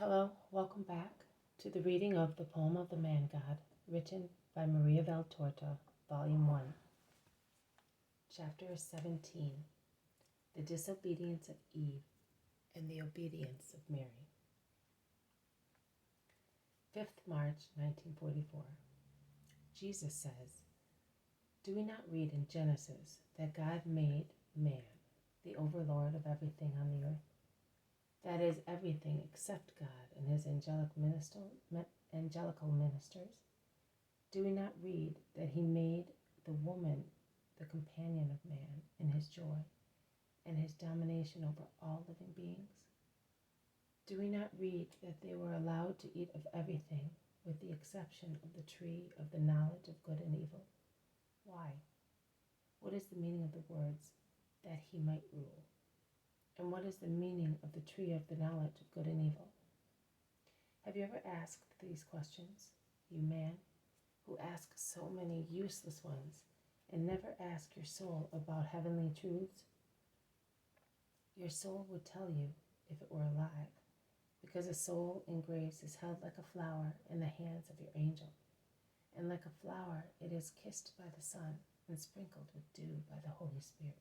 Hello, welcome back to the reading of The Poem of the Man God, written by Maria Valtorta, Volume 1, Chapter 17, The Disobedience of Eve and the Obedience of Mary. 5th March, 1944. Jesus says, "Do we not read in Genesis that God made man, the overlord of everything on the earth? That is, everything except God and his angelical ministers? Do we not read that he made the woman the companion of man in his joy and his domination over all living beings? Do we not read that they were allowed to eat of everything with the exception of the tree of the knowledge of good and evil? Why? What is the meaning of the words, that he might rule? And what is the meaning of the tree of the knowledge of good and evil? Have you ever asked these questions, you man, who ask so many useless ones and never ask your soul about heavenly truths? Your soul would tell you if it were alive, because a soul in grace is held like a flower in the hands of your angel, and like a flower it is kissed by the sun and sprinkled with dew by the Holy Spirit,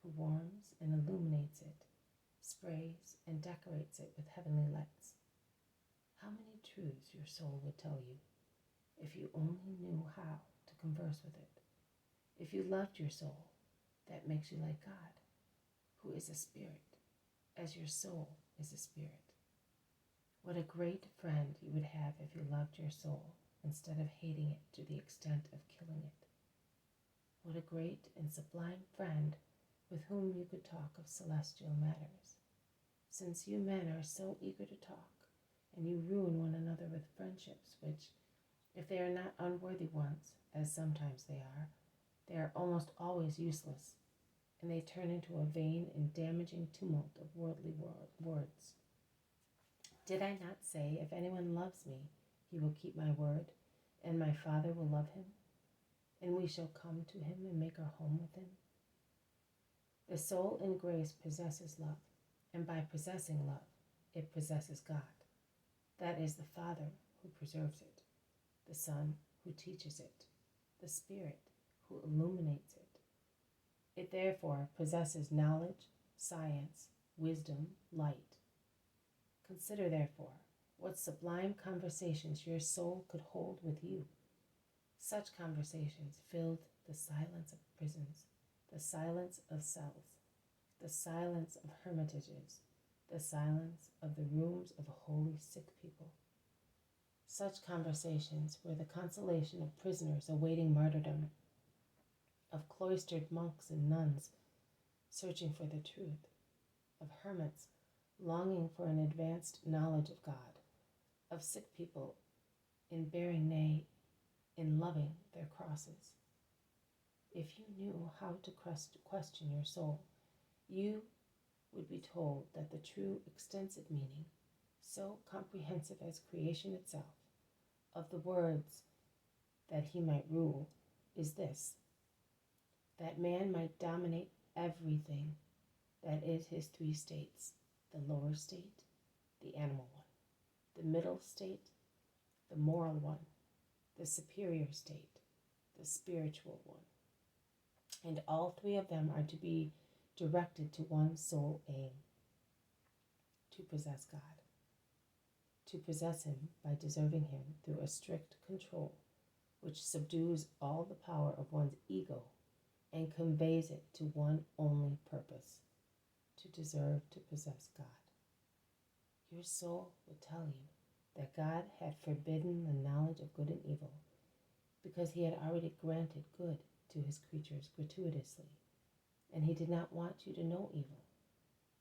who warms and illuminates it, sprays and decorates it with heavenly lights. How many truths your soul would tell you, if you only knew how to converse with it. If you loved your soul, that makes you like God, who is a spirit, as your soul is a spirit. What a great friend you would have if you loved your soul instead of hating it to the extent of killing it. What a great and sublime friend with whom you could talk of celestial matters. Since you men are so eager to talk, and you ruin one another with friendships which, if they are not unworthy ones, as sometimes they are almost always useless, and they turn into a vain and damaging tumult of worldly words. Did I not say, if anyone loves me, he will keep my word, and my Father will love him, and we shall come to him and make our home with him? The soul in grace possesses love, and by possessing love, it possesses God. That is the Father who preserves it, the Son who teaches it, the Spirit who illuminates it. It therefore possesses knowledge, science, wisdom, light. Consider therefore what sublime conversations your soul could hold with you. Such conversations filled the silence of prisons, the silence of cells, the silence of hermitages, the silence of the rooms of holy sick people. Such conversations were the consolation of prisoners awaiting martyrdom, of cloistered monks and nuns searching for the truth, of hermits longing for an advanced knowledge of God, of sick people in bearing, nay, in loving their crosses. If you knew how to question your soul, you would be told that the true extensive meaning, so comprehensive as creation itself, of the words, that he might rule, is this: that man might dominate everything, that is his three states, the lower state, the animal one, the middle state, the moral one, the superior state, the spiritual one. And all three of them are to be directed to one sole aim: to possess God, to possess him by deserving him through a strict control which subdues all the power of one's ego and conveys it to one only purpose: to deserve to possess God. Your soul will tell you that God had forbidden the knowledge of good and evil because he had already granted good to his creatures gratuitously, and he did not want you to know evil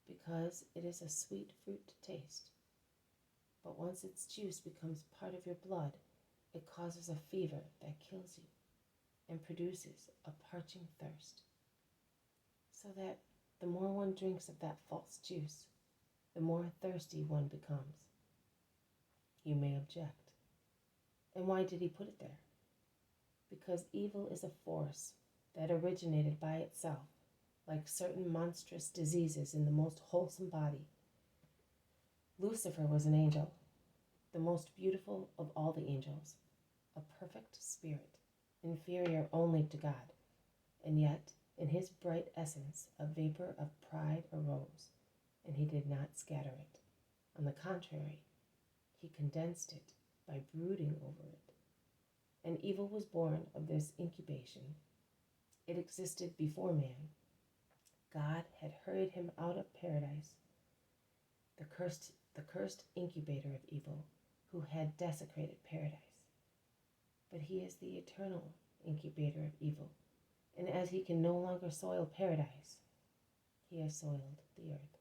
because it is a sweet fruit to taste. But once its juice becomes part of your blood, it causes a fever that kills you and produces a parching thirst, so that the more one drinks of that false juice, the more thirsty one becomes. You may object, and why did he put it there? Because evil is a force that originated by itself, like certain monstrous diseases in the most wholesome body. Lucifer was an angel, the most beautiful of all the angels, a perfect spirit, inferior only to God, and yet in his bright essence a vapor of pride arose, and he did not scatter it. On the contrary, he condensed it by brooding over it. And evil was born of this incubation. It existed before man. God had hurried him out of paradise, the cursed incubator of evil, who had desecrated paradise. But he is the eternal incubator of evil, and as he can no longer soil paradise, he has soiled the earth.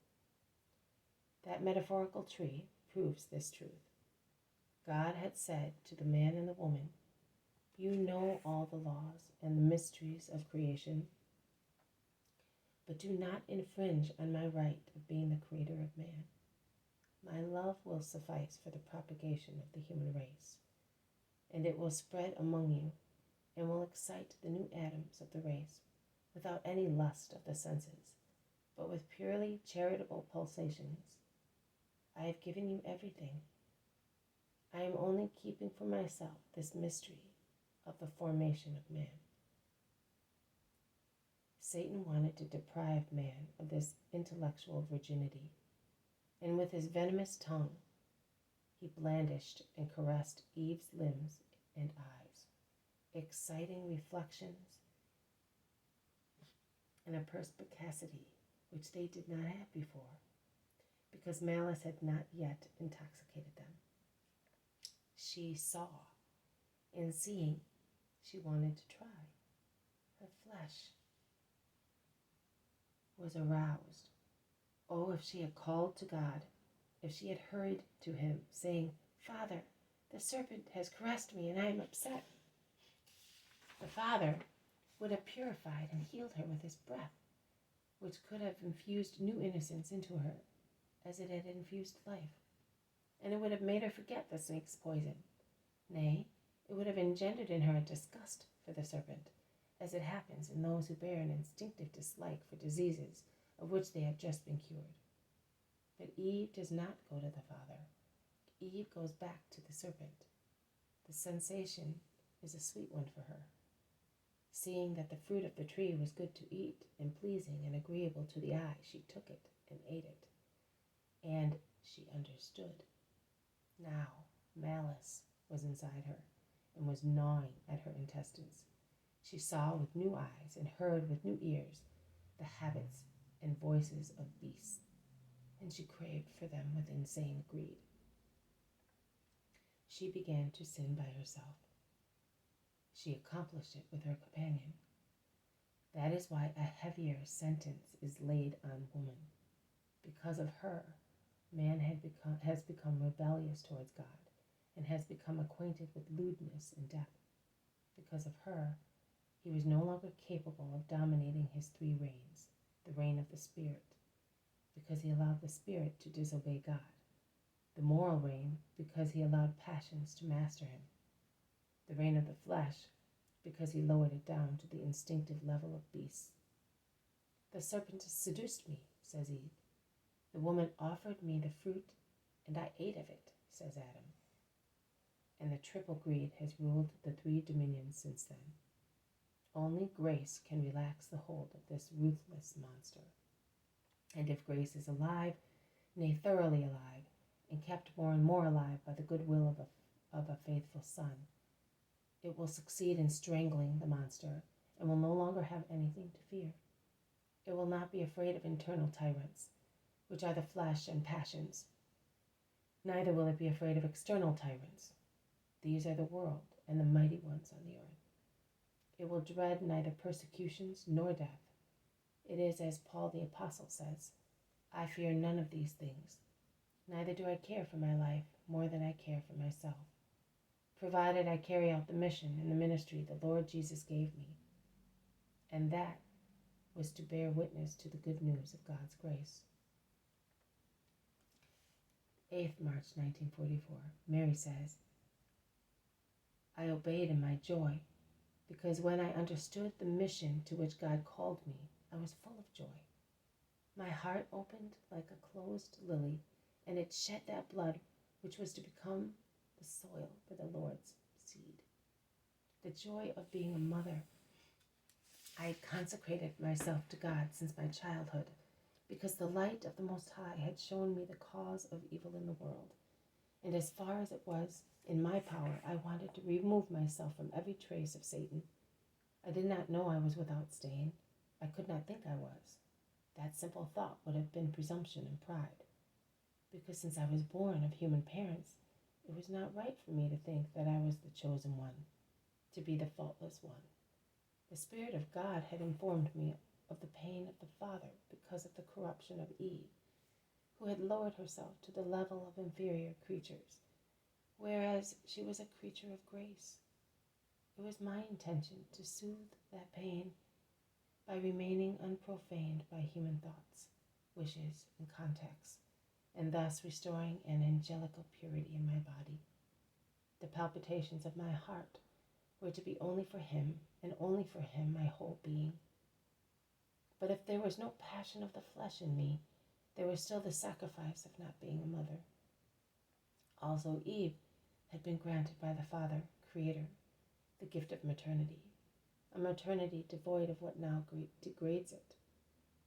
That metaphorical tree proves this truth. God had said to the man and the woman, "You know all the laws and the mysteries of creation, but do not infringe on my right of being the creator of man. My love will suffice for the propagation of the human race, and it will spread among you and will excite the new atoms of the race without any lust of the senses, but with purely charitable pulsations. I have given you everything. I am only keeping for myself this mystery of the formation of man." Satan wanted to deprive man of this intellectual virginity, and with his venomous tongue, he blandished and caressed Eve's limbs and eyes, exciting reflections and a perspicacity which they did not have before, because malice had not yet intoxicated them. She saw. In seeing, she wanted to try. Her flesh was aroused. Oh, if she had called to God, if she had hurried to him, saying, "Father, the serpent has caressed me and I am upset." The Father would have purified and healed her with his breath, which could have infused new innocence into her as it had infused life. And it would have made her forget the snake's poison. Nay, it would have engendered in her a disgust for the serpent, as it happens in those who bear an instinctive dislike for diseases of which they have just been cured. But Eve does not go to the Father. Eve goes back to the serpent. The sensation is a sweet one for her. Seeing that the fruit of the tree was good to eat and pleasing and agreeable to the eye, she took it and ate it. And she understood. Now malice was inside her and was gnawing at her intestines. She saw with new eyes and heard with new ears the habits and voices of beasts, and she craved for them with insane greed. She began to sin by herself. She accomplished it with her companion. That is why a heavier sentence is laid on woman. Because of her, man has become rebellious towards God and has become acquainted with lewdness and death. Because of her, he was no longer capable of dominating his three reigns, the reign of the Spirit, because he allowed the Spirit to disobey God, the moral reign because he allowed passions to master him, the reign of the flesh because he lowered it down to the instinctive level of beasts. "The serpent seduced me," says Eve. "The woman offered me the fruit, and I ate of it," says Adam. And the triple greed has ruled the three dominions since then. Only grace can relax the hold of this ruthless monster. And if grace is alive, nay, thoroughly alive, and kept more and more alive by the goodwill of a faithful Son, it will succeed in strangling the monster and will no longer have anything to fear. It will not be afraid of internal tyrants, which are the flesh and passions. Neither will it be afraid of external tyrants. These are the world and the mighty ones on the earth. It will dread neither persecutions nor death. It is as Paul the Apostle says, "I fear none of these things, neither do I care for my life more than I care for myself, provided I carry out the mission and the ministry the Lord Jesus gave me." And that was to bear witness to the good news of God's grace. 8th March 1944, Mary says, "I obeyed in my joy, because when I understood the mission to which God called me, I was full of joy. My heart opened like a closed lily, and it shed that blood which was to become the soil for the Lord's seed. The joy of being a mother. I had consecrated myself to God since my childhood, because the light of the Most High had shown me the cause of evil in the world. And as far as it was in my power, I wanted to remove myself from every trace of Satan. I did not know I was without stain. I could not think I was. That simple thought would have been presumption and pride, because since I was born of human parents, it was not right for me to think that I was the chosen one, to be the faultless one. The Spirit of God had informed me of the pain of the Father because of the corruption of Eve, who had lowered herself to the level of inferior creatures, whereas she was a creature of grace. It was my intention to soothe that pain by remaining unprofaned by human thoughts, wishes, and contacts, and thus restoring an angelical purity in my body. The palpitations of my heart were to be only for him, and only for him my whole being. But if there was no passion of the flesh in me, there was still the sacrifice of not being a mother. Also Eve had been granted by the Father, Creator, the gift of maternity, a maternity devoid of what now degrades it,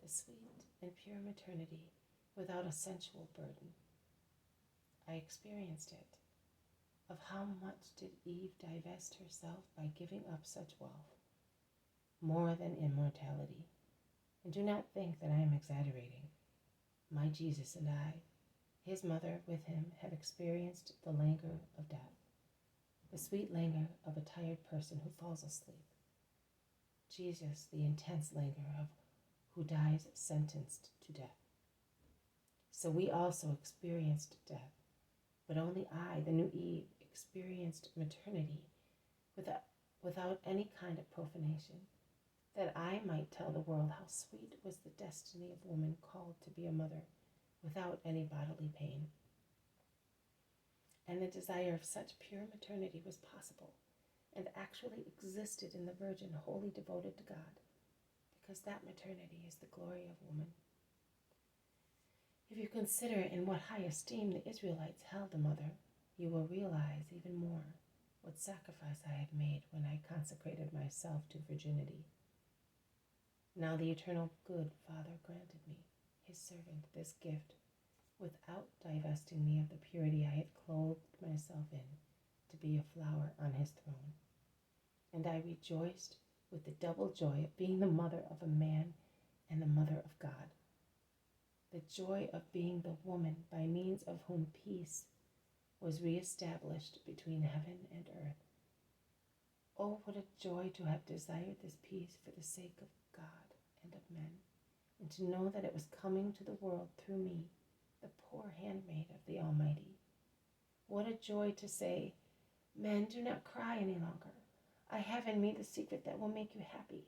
the sweet and pure maternity without a sensual burden. I experienced it. Of how much did Eve divest herself by giving up such wealth? More than immortality. And do not think that I am exaggerating. My Jesus and I, his mother with him, had experienced the languor of death, the sweet languor of a tired person who falls asleep. Jesus, the intense languor of who dies sentenced to death. So we also experienced death, but only I, the new Eve, experienced maternity without any kind of profanation, that I might tell the world how sweet was the destiny of woman called to be a mother without any bodily pain. And the desire of such pure maternity was possible and actually existed in the Virgin wholly devoted to God, because that maternity is the glory of woman. If you consider in what high esteem the Israelites held a mother, you will realize even more what sacrifice I have made when I consecrated myself to virginity. Now the eternal good Father granted me, his servant, this gift, without divesting me of the purity I had clothed myself in, to be a flower on his throne. And I rejoiced with the double joy of being the mother of a man and the mother of God. The joy of being the woman by means of whom peace was reestablished between heaven and earth. Oh, what a joy to have desired this peace for the sake of God and of men, and to know that it was coming to the world through me, the poor handmaid of the Almighty. What a joy to say, men, do not cry any longer. I have in me the secret that will make you happy.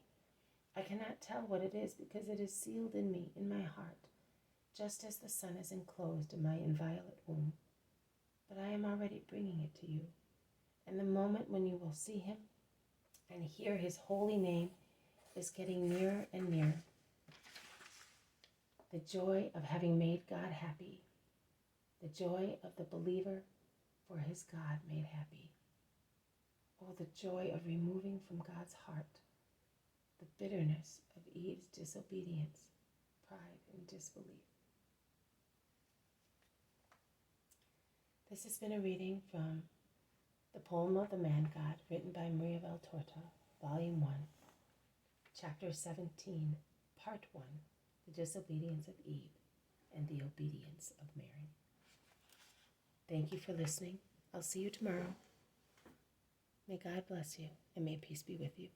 I cannot tell what it is because it is sealed in me, in my heart, just as the sun is enclosed in my inviolate womb. But I am already bringing it to you, and the moment when you will see him and hear his holy name is getting nearer and nearer. The joy of having made God happy, the joy of the believer for his God made happy. Oh, the joy of removing from God's heart the bitterness of Eve's disobedience, pride, and disbelief. This has been a reading from The Poem of the Man God, written by Maria Valtorta, Volume 1, Chapter 17, Part 1, The Disobedience of Eve and the Obedience of Mary. Thank you for listening. I'll see you tomorrow. May God bless you, and may peace be with you.